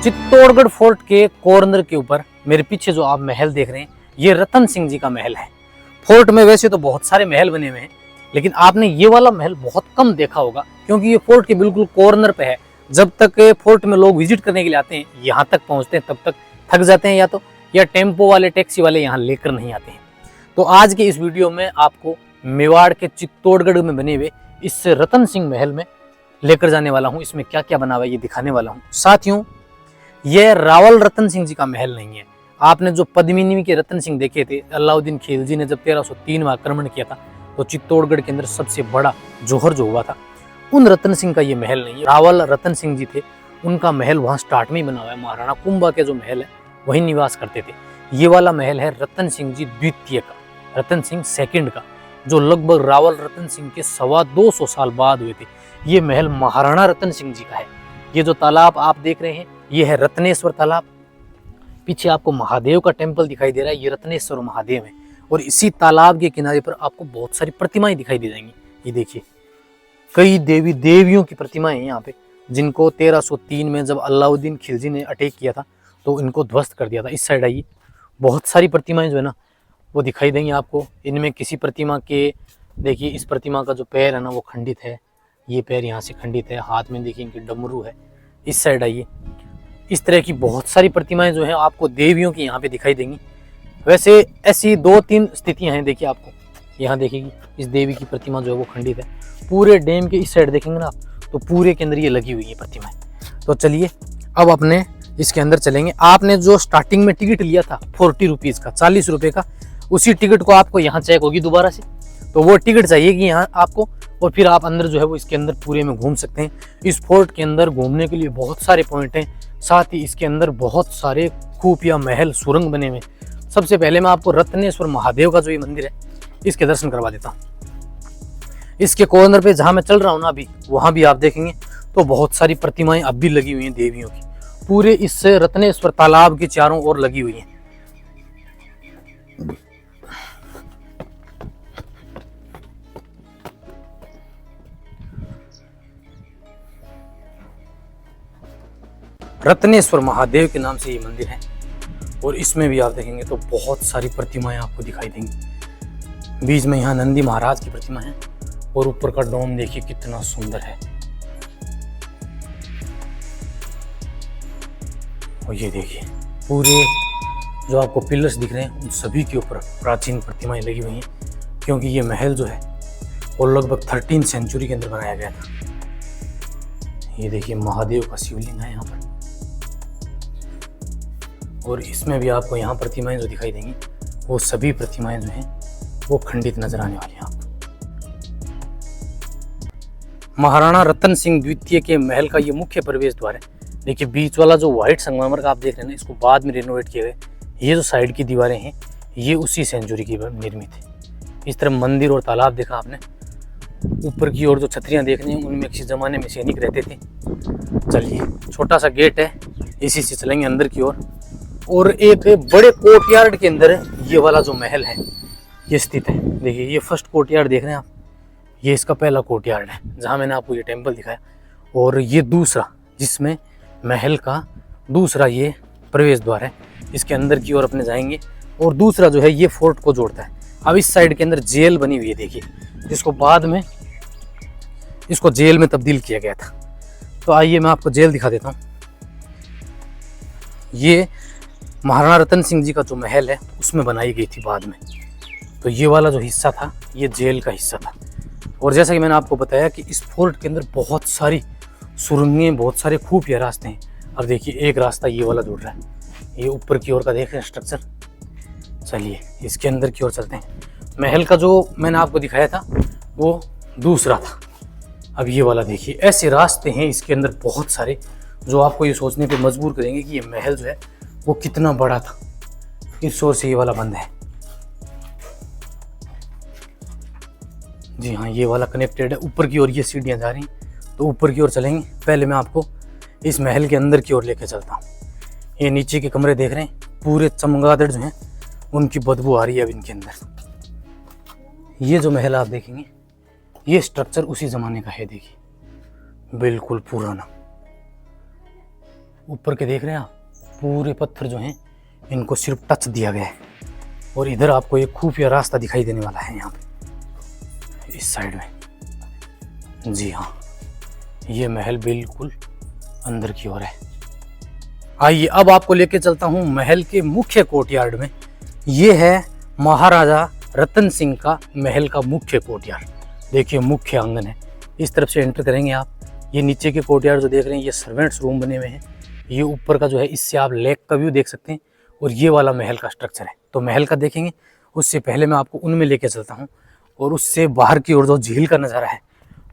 Chittorgarh fort के corner के ऊपर मेरे पीछे जो आप महल देख रहे हैं, ये रतन सिंह जी का महल है। फोर्ट में वैसे तो बहुत सारे महल बने हुए हैं, लेकिन आपने ये वाला महल बहुत कम देखा होगा, क्योंकि ये फोर्ट के बिल्कुल कॉर्नर पे है। जब तक फोर्ट में लोग विजिट करने के लिए आते हैं, यहाँ तक पहुँचते हैं, तब तक थक जाते हैं या टेम्पो वाले, टैक्सी वाले यहाँ लेकर नहीं आते हैं। तो आज के इस वीडियो में आपको मेवाड़ के चित्तौड़गढ़ में बने हुए इस रतन सिंह महल में लेकर जाने वाला हूँ। इसमें क्या क्या बना हुआ है ये दिखाने वाला हूँ। साथियों, यह रावल रतन सिंह जी का महल नहीं है। आपने जो पद्मिनी के रतन सिंह देखे थे, अलाउद्दीन खिलजी ने जब 1303 में आक्रमण किया था, तो चित्तौड़गढ़ के अंदर सबसे बड़ा जौहर जो हुआ था, उन रतन सिंह का ये महल नहीं है। रावल रतन सिंह जी थे, उनका महल वहाँ स्टार्ट में ही बना हुआ है। महाराणा कुंभा के जो महल है वही निवास करते थे। ये वाला महल है रतन सिंह जी द्वितीय का, रतन सिंह सेकंड का, जो लगभग रावल रतन सिंह के 225 साल बाद हुए थे। ये महल महाराणा रतन सिंह जी का है। ये जो तालाब आप देख रहे हैं, ये है रत्नेश्वर तालाब। पीछे आपको महादेव का टेम्पल दिखाई दे रहा है, ये रत्नेश्वर महादेव है। और इसी तालाब के किनारे पर आपको बहुत सारी प्रतिमाएं दिखाई दे जाएंगी। ये देखिए, कई देवी देवियों की प्रतिमाएं हैं यहाँ पे, जिनको 1303 में जब अलाउद्दीन खिलजी ने अटैक किया था तो इनको ध्वस्त कर दिया था। इस साइड आइए, बहुत सारी प्रतिमाएं जो है ना वो दिखाई देंगी आपको। इनमें किसी प्रतिमा के, देखिए इस प्रतिमा का जो पैर है ना वो खंडित है, ये पैर यहाँ से खंडित है, हाथ में देखिए इनकी डमरू है। इस साइड आइए, इस तरह की बहुत सारी प्रतिमाएं जो हैं आपको देवियों की यहाँ पे दिखाई देंगी। वैसे ऐसी 2-3 स्थितियां हैं। देखिए, आपको यहाँ देखेगी इस देवी की प्रतिमा जो है वो खंडित है। पूरे डैम के इस साइड देखेंगे ना आप, तो पूरे के अंदर ये लगी हुई है प्रतिमाएं। तो चलिए अब अपने इसके अंदर चलेंगे। आपने जो स्टार्टिंग में टिकट लिया था 40 रुपीज़ का, 40 रुपये का, उसी टिकट को आपको यहाँ चेक होगी दोबारा से, तो वो टिकट चाहिएगी यहाँ आपको, और फिर आप अंदर जो है वो इसके अंदर पूरे में घूम सकते हैं। इस फोर्ट के अंदर घूमने के लिए बहुत सारे पॉइंट हैं। साथ ही इसके अंदर बहुत सारे खूफिया महल, सुरंग बने हुए। सबसे पहले मैं आपको रत्नेश्वर महादेव का जो ये मंदिर है इसके दर्शन करवा देता हूँ। इसके कॉर्नर पे जहाँ मैं चल रहा हूँ ना अभी, वहाँ भी आप देखेंगे तो बहुत सारी प्रतिमाएं अब भी लगी हुई हैं देवियों की। पूरे इस रत्नेश्वर तालाब के चारों ओर लगी हुई हैं। रत्नेश्वर महादेव के नाम से ये मंदिर है, और इसमें भी आप देखेंगे तो बहुत सारी प्रतिमाएं आपको दिखाई देंगी। बीच में यहाँ नंदी महाराज की प्रतिमा है, और ऊपर का डोम देखिए कितना सुंदर है। और ये देखिए पूरे जो आपको पिलर्स दिख रहे हैं उन सभी के ऊपर प्राचीन प्रतिमाएं लगी हुई हैं, क्योंकि ये महल जो है वो लगभग 13वीं सेंचुरी के अंदर बनाया गया था। ये देखिए महादेव का शिवलिंग है यहाँ पर, और इसमें भी आपको यहाँ प्रतिमाएं जो दिखाई देंगी वो सभी प्रतिमाएं जो हैं वो खंडित नजर आने वाली हैं आपको। महाराणा रतन सिंह द्वितीय के महल का ये मुख्य प्रवेश द्वार है। देखिए बीच वाला जो व्हाइट संगमरमर का आप देख रहे हैं ना, इसको बाद में रिनोवेट किए गए। ये जो साइड की दीवारें हैं ये उसी सेंचुरी की निर्मित है। इस तरह मंदिर और तालाब देखा आपने। ऊपर की ओर जो छतरियाँ देख रहे हैं उनमें किसी जमाने में सैनिक रहते थे। चलिए, छोटा सा गेट है, इसी से चलेंगे अंदर की ओर। और एक बड़े कोर्टयार्ड के अंदर ये वाला जो महल है ये स्थित है। देखिए ये फर्स्ट कोर्टयार्ड देख रहे हैं आप, ये इसका पहला कोर्टयार्ड है जहाँ मैंने आपको ये टेम्पल दिखाया। और ये दूसरा, जिसमें महल का दूसरा ये प्रवेश द्वार है, इसके अंदर की ओर अपने जाएंगे। और दूसरा जो है ये फोर्ट को जोड़ता है। अब इस साइड के अंदर जेल बनी हुई है, देखिए, जिसको बाद में इसको जेल में तब्दील किया गया था। तो आइए मैं आपको जेल दिखा देता हूँ। ये महाराणा रतन सिंह जी का जो महल है उसमें बनाई गई थी बाद में। तो ये वाला जो हिस्सा था ये जेल का हिस्सा था। और जैसा कि मैंने आपको बताया कि इस फोर्ट के अंदर बहुत सारी सुरंगें, बहुत सारे खुफिया रास्ते हैं। अब देखिए एक रास्ता ये वाला जुड़ रहा है, ये ऊपर की ओर का देख रहे हैं स्ट्रक्चर। चलिए इसके अंदर की ओर चलते हैं। महल का जो मैंने आपको दिखाया था वो दूसरा था। अब ये वाला देखिए, ऐसे रास्ते हैं इसके अंदर बहुत सारे, जो आपको ये सोचने पे मजबूर करेंगे कि ये महल जो है वो कितना बड़ा था। इस ओर से ये वाला बंद है। जी हाँ, ये वाला कनेक्टेड है। ऊपर की ओर ये सीढ़ियाँ जा रही हैं, तो ऊपर की ओर चलेंगे। पहले मैं आपको इस महल के अंदर की ओर लेकर चलता हूँ। ये नीचे के कमरे देख रहे हैं, पूरे चमगादड़ जो हैं उनकी बदबू आ रही है अब इनके अंदर। ये जो महल आप देखेंगे ये स्ट्रक्चर उसी ज़माने का है। देखिए बिल्कुल पुराना। ऊपर के देख रहे हैं आप, पूरे पत्थर जो हैं इनको सिर्फ टच दिया गया है। और इधर आपको एक खुफिया रास्ता दिखाई देने वाला है यहाँ पे इस साइड में। जी हाँ, ये महल बिल्कुल अंदर की ओर है। आइए अब आपको लेके चलता हूँ महल के मुख्य कोर्टयार्ड में। ये है महाराजा रतन सिंह का महल का मुख्य कोर्टयार्ड। देखिए मुख्य आंगन है, इस तरफ से एंटर करेंगे आप। ये नीचे के कोर्टयार्ड जो देख रहे हैं ये सर्वेंट्स रूम बने हुए हैं। ये ऊपर का जो है इससे आप लेक का व्यू देख सकते हैं। और ये वाला महल का स्ट्रक्चर है। तो महल का देखेंगे, उससे पहले मैं आपको उनमें लेके चलता हूँ और उससे बाहर की ओर जो झील का नज़ारा है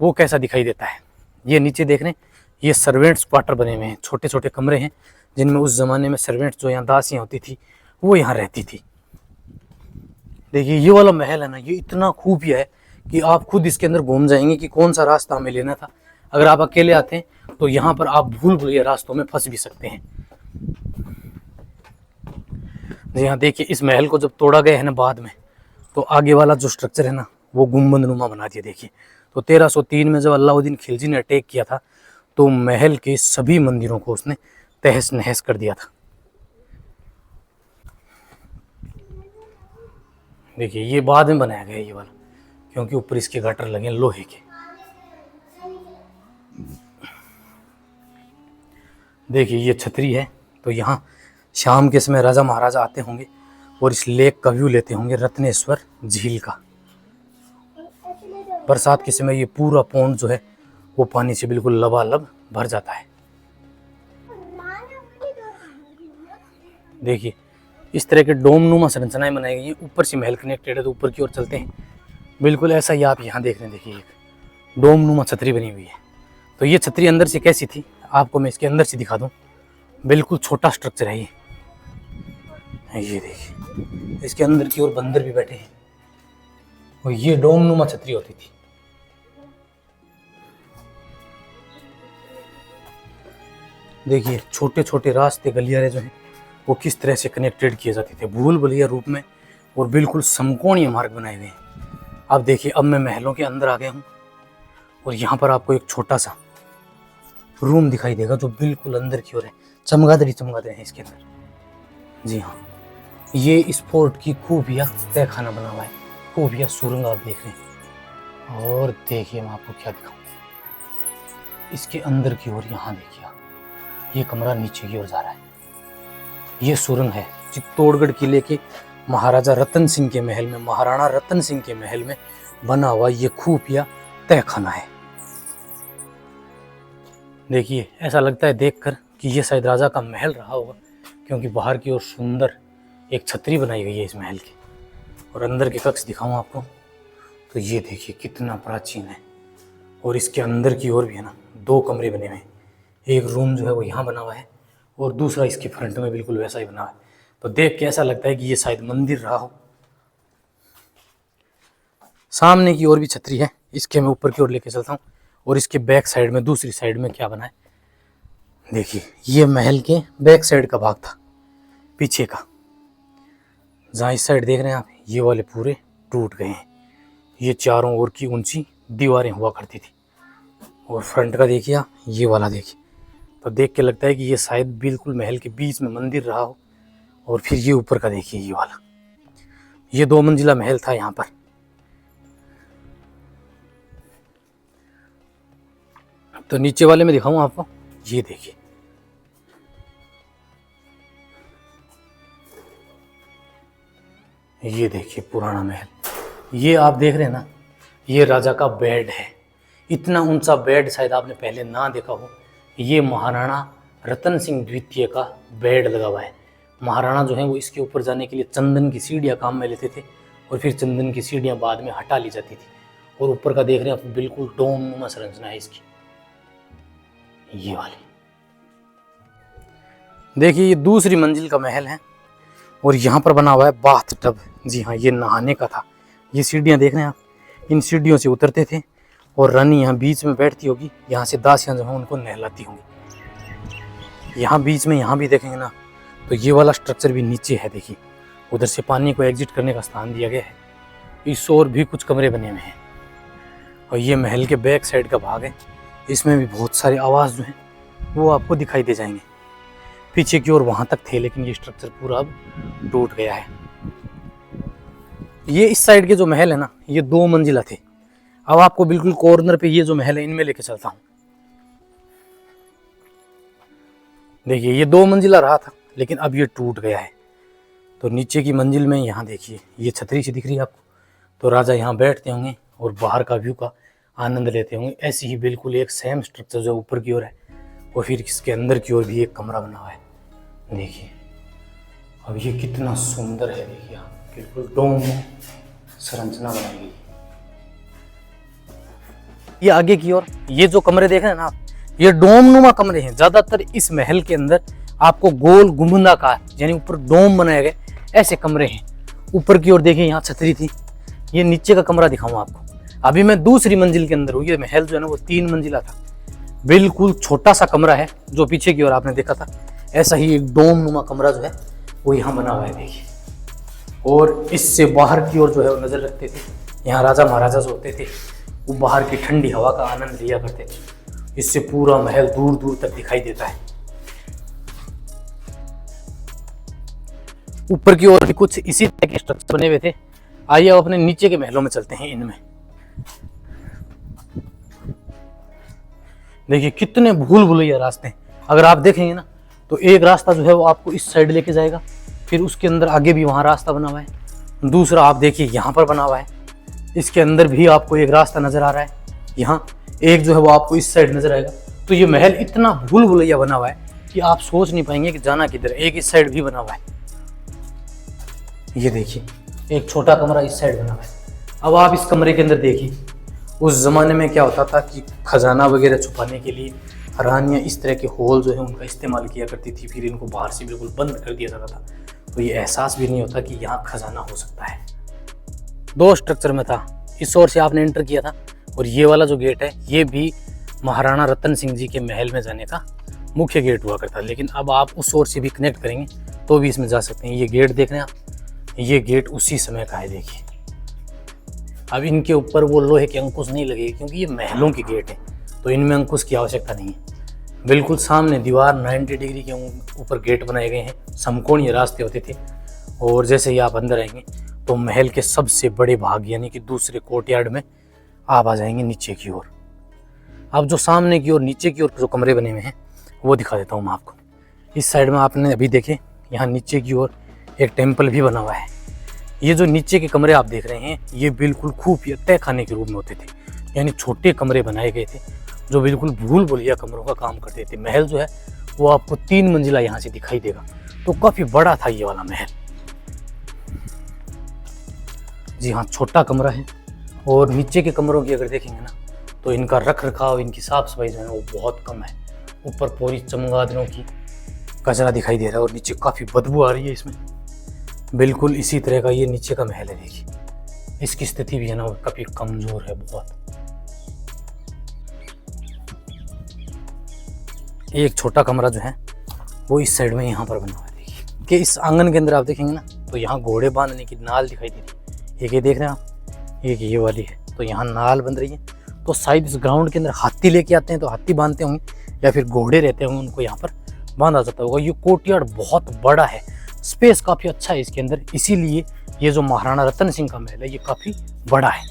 वो कैसा दिखाई देता है। ये नीचे देख रहे हैं, ये सर्वेंट्स क्वार्टर बने हुए हैं, छोटे छोटे कमरे हैं जिनमें उस ज़माने में सर्वेंट्स जो यहाँ दासियाँ होती थी वो यहाँ रहती थी। देखिए ये वाला महल है ना, ये इतना खूबिया है कि आप खुद इसके अंदर घूम जाएंगे कि कौन सा रास्ता हमें लेना था। अगर आप अकेले आते हैं तो यहाँ पर आप भूल भुलैया रास्तों में फंस भी सकते हैं। जी हाँ, देखिए इस महल को जब तोड़ा गया है ना बाद में, तो आगे वाला जो स्ट्रक्चर है ना वो गुम्बद नुमा बना दिया। देखिए तो 1303 में जब अलाउद्दीन खिलजी ने अटैक किया था तो महल के सभी मंदिरों को उसने तहस नहस कर दिया था। देखिए ये बाद में बनाया गया ये वाला, क्योंकि ऊपर इसके गटर लगे लोहे के। देखिए ये छतरी है, तो यहाँ शाम के समय राजा महाराजा आते होंगे और इस लेक का व्यू लेते होंगे, रत्नेश्वर झील का। बरसात के समय ये पूरा पौंड जो है वो पानी से बिल्कुल लबालब भर जाता है। देखिए इस तरह के डोमनुमा संरचनाएं बनाई गई हैं। ऊपर से महल कनेक्टेड है, तो ऊपर की ओर चलते हैं। बिल्कुल ऐसा ही आप यहाँ देख रहे हैं। देखिए एक डोमनुमा छतरी बनी हुई है। तो ये छतरी अंदर से कैसी थी आपको मैं इसके अंदर से दिखा दूँ। बिल्कुल छोटा स्ट्रक्चर है ये देखिए, इसके अंदर की ओर बंदर भी बैठे हैं और ये डोमनुमा छतरी होती थी। देखिए छोटे छोटे रास्ते गलियारे जो हैं वो किस तरह से कनेक्टेड किए जाते थे भूल भुलैया रूप में, और बिल्कुल समकोणीय मार्ग बनाए हुए हैं। अब देखिए अब मैं महलों के अंदर आ गया हूँ और यहाँ पर आपको एक छोटा सा रूम दिखाई देगा जो बिल्कुल अंदर की ओर है। चमगादड़ हैं इसके अंदर। जी हाँ, ये इस फोर्ट की खूबिया तहखाना बना हुआ है, खूबिया सुरंग आप देख रहे हैं। और देखिए मैं आपको क्या दिखाऊं, इसके अंदर की ओर यहाँ देखिए ये कमरा नीचे की ओर जा रहा है। ये सुरंग है चित्तौड़गढ़ किले के महाराजा रतन सिंह के महल में, महाराणा रतन सिंह के महल में बना हुआ ये खूबिया तहखाना है। देखिए ऐसा लगता है देखकर कि ये शायद राजा का महल रहा होगा, क्योंकि बाहर की ओर सुंदर एक छतरी बनाई गई है इस महल की। और अंदर के कक्ष दिखाऊं आपको तो ये देखिए कितना प्राचीन है। और इसके अंदर की ओर भी है ना 2 कमरे बने हुए हैं। एक रूम जो है वो यहाँ बना हुआ है और दूसरा इसके फ्रंट में बिल्कुल वैसा ही बना हुआ है। तो देख के ऐसा लगता है कि ये शायद मंदिर रहा हो। सामने की ओर भी छतरी है, इसके मैं ऊपर की ओर लेके चलता हूँ। और इसके बैक साइड में दूसरी साइड में क्या बना है देखिए, ये महल के बैक साइड का भाग था पीछे का। जहाँ इस साइड देख रहे हैं आप ये वाले पूरे टूट गए हैं। ये चारों ओर की ऊंची दीवारें हुआ करती थी। और फ्रंट का देखिए आप, ये वाला देखिए, तो देख के लगता है कि ये शायद बिल्कुल महल के बीच में मंदिर रहा हो। और फिर ये ऊपर का देखिए ये वाला, ये 2 मंजिला महल था यहाँ पर। तो नीचे वाले में दिखाऊं आपको, ये देखिए ये देखिए पुराना महल। ये आप देख रहे हैं ना, ये राजा का बेड है। इतना ऊंचा बेड शायद आपने पहले ना देखा हो। ये महाराणा रतन सिंह द्वितीय का बेड लगा हुआ है। महाराणा जो है वो इसके ऊपर जाने के लिए चंदन की सीढ़ियाँ काम में लेते थे और फिर चंदन की सीढ़ियाँ बाद में हटा ली जाती थी। और ऊपर का देख रहे हैं आप, बिल्कुल डोमनुमा संरचना है इसकी, ये वाली। देखिए ये दूसरी मंजिल का महल है और यहाँ पर बना हुआ है बाथ टब। जी हाँ, ये नहाने का था। ये सीढ़ियाँ देख रहे हैं आप, इन सीढ़ियों से उतरते थे और रानी यहाँ बीच में बैठती होगी, यहाँ से दासियाँ जो हैं उनको नहलाती होंगी। यहाँ बीच में यहाँ भी देखेंगे ना तो ये वाला स्ट्रक्चर भी नीचे है। देखिए उधर से पानी को एग्जिट करने का स्थान दिया गया है। इस ओर भी कुछ कमरे बने हुए हैं और ये महल के बैक साइड का भाग है। इसमें भी बहुत सारे आवाज़ जो हैं वो आपको दिखाई दे जाएंगे। पीछे की ओर वहां तक थे, लेकिन ये स्ट्रक्चर पूरा अब टूट गया है। ये इस साइड के जो महल है ना, ये 2 मंजिला थे। अब आपको बिल्कुल कॉर्नर पे ये जो महल है इनमें लेके चलता हूँ। देखिए ये 2 मंजिला रहा था, लेकिन अब ये टूट गया है। तो नीचे की मंजिल में यहाँ देखिए ये छतरी सी दिख रही है आपको, तो राजा यहाँ बैठते होंगे और बाहर का व्यू का आनंद लेते होंगे। ऐसी ही बिल्कुल एक सेम स्ट्रक्चर जो ऊपर की ओर है, और फिर इसके अंदर की ओर भी एक कमरा बना हुआ है। देखिए अब ये कितना सुंदर है। देखिए आप बिल्कुल डोम में संरचना बनाई गई। ये आगे की ओर ये जो कमरे देख रहे हैं ना आप, ये डोमनुमा कमरे हैं। ज्यादातर इस महल के अंदर आपको गोल गुंबदाकार यानी ऊपर डोम बनाए गए ऐसे कमरे हैं। ऊपर की ओर देखिए यहाँ छतरी थी। ये नीचे का कमरा दिखाऊंगा आपको। अभी मैं दूसरी मंजिल के अंदर हूँ। ये महल जो है ना वो 3 मंजिला था। बिल्कुल छोटा सा कमरा है जो पीछे की ओर आपने देखा था। ऐसा ही एक डोम नुमा कमरा जो है वो यहाँ बना हुआ है। देखिए, और इससे बाहर की ओर जो है वो नजर रखते थे। यहाँ राजा महाराजा जो होते थे वो बाहर की ठंडी हवा का आनंद लिया करते थे। इससे पूरा महल दूर दूर तक दिखाई देता है। ऊपर की ओर भी कुछ इसी तरह के स्ट्रक्चर बने हुए थे। आइए अब अपने नीचे के महलों में चलते हैं। इनमें देखिए कितने भूल भुलैया रास्ते हैं। अगर आप देखेंगे ना तो एक रास्ता जो है वो आपको इस साइड लेके जाएगा, फिर उसके अंदर आगे भी वहाँ रास्ता बना हुआ है। दूसरा आप देखिए यहाँ पर बना हुआ है। इसके अंदर भी आपको एक रास्ता नजर आ रहा है। यहाँ एक जो है वो आपको इस साइड नजर आएगा। तो ये महल इतना भूल भुलैया बना हुआ है कि आप सोच नहीं पाएंगे कि जाना किधर। एक इस साइड भी बना हुआ है। ये देखिए एक छोटा कमरा इस साइड बना हुआ है। अब आप इस कमरे के अंदर देखिए, उस जमाने में क्या होता था कि खजाना वगैरह छुपाने के लिए रानियां इस तरह के होल जो है उनका इस्तेमाल किया करती थी। फिर इनको बाहर से बिल्कुल बंद कर दिया जाता था, तो ये एहसास भी नहीं होता कि यहाँ खजाना हो सकता है। 2 स्ट्रक्चर में था। इस ओर से आपने एंटर किया था, और ये वाला जो गेट है ये भी महाराणा रतन सिंह जी के महल में जाने का मुख्य गेट हुआ करता है। लेकिन अब आप उस ओर से भी कनेक्ट करेंगे तो भी इसमें जा सकते हैं। ये गेट देख रहे हैं आप, ये गेट उसी समय का है। देखिए अब इनके ऊपर वो लोहे के अंकुश नहीं लगे, क्योंकि ये महलों के गेट है, तो इनमें अंकुश की आवश्यकता नहीं है। बिल्कुल सामने दीवार 90 डिग्री के ऊपर गेट बनाए गए हैं। समकोणीय रास्ते होते थे, और जैसे ही आप अंदर आएंगे तो महल के सबसे बड़े भाग यानी कि दूसरे कोर्टयार्ड में आप आ जाएंगे नीचे की ओर। अब जो सामने की ओर नीचे की ओर जो कमरे बने हुए हैं वो दिखा देता हूँ मैं आपको। इस साइड में आपने अभी देखे, यहाँ नीचे की ओर एक टेम्पल भी बना हुआ है। ये जो नीचे के कमरे आप देख रहे हैं ये बिल्कुल खुफिया तय खाने के रूप में होते थे, यानी छोटे कमरे बनाए गए थे जो बिल्कुल भूल भुलैया कमरों का काम करते थे। महल जो है वो आपको 3 मंजिला यहाँ से दिखाई देगा, तो काफी बड़ा था ये वाला महल। जी हाँ, छोटा कमरा है। और नीचे के कमरों की अगर देखेंगे ना तो इनका रख रखाव, इनकी साफ सफाई जो है वो बहुत कम है। ऊपर पूरी चमगादड़ों की कचरा दिखाई दे रहा है, और नीचे काफी बदबू आ रही है इसमें। बिल्कुल इसी तरह का ये नीचे का महल है। देखिए इसकी स्थिति भी है ना वो काफी कमजोर है बहुत। एक छोटा कमरा जो है वो इस साइड में यहाँ पर बना हुआ है। देखिए कि इस आंगन के अंदर आप देखेंगे ना तो यहाँ घोड़े बांधने की नाल दिखाई दे रही है। एक ये देख रहे हैं आप, एक ये वाली है, तो यहाँ नाल बन रही है। तो शायद इस ग्राउंड के अंदर हाथी लेके आते हैं तो हाथी बांधते होंगे, या फिर घोड़े रहते होंगे उनको यहाँ पर बांधा जाता होगा। ये कोर्टयार्ड बहुत बड़ा है, स्पेस काफ़ी अच्छा है इसके अंदर, इसीलिए ये जो महाराणा रतन सिंह का महल है ये काफ़ी बड़ा है।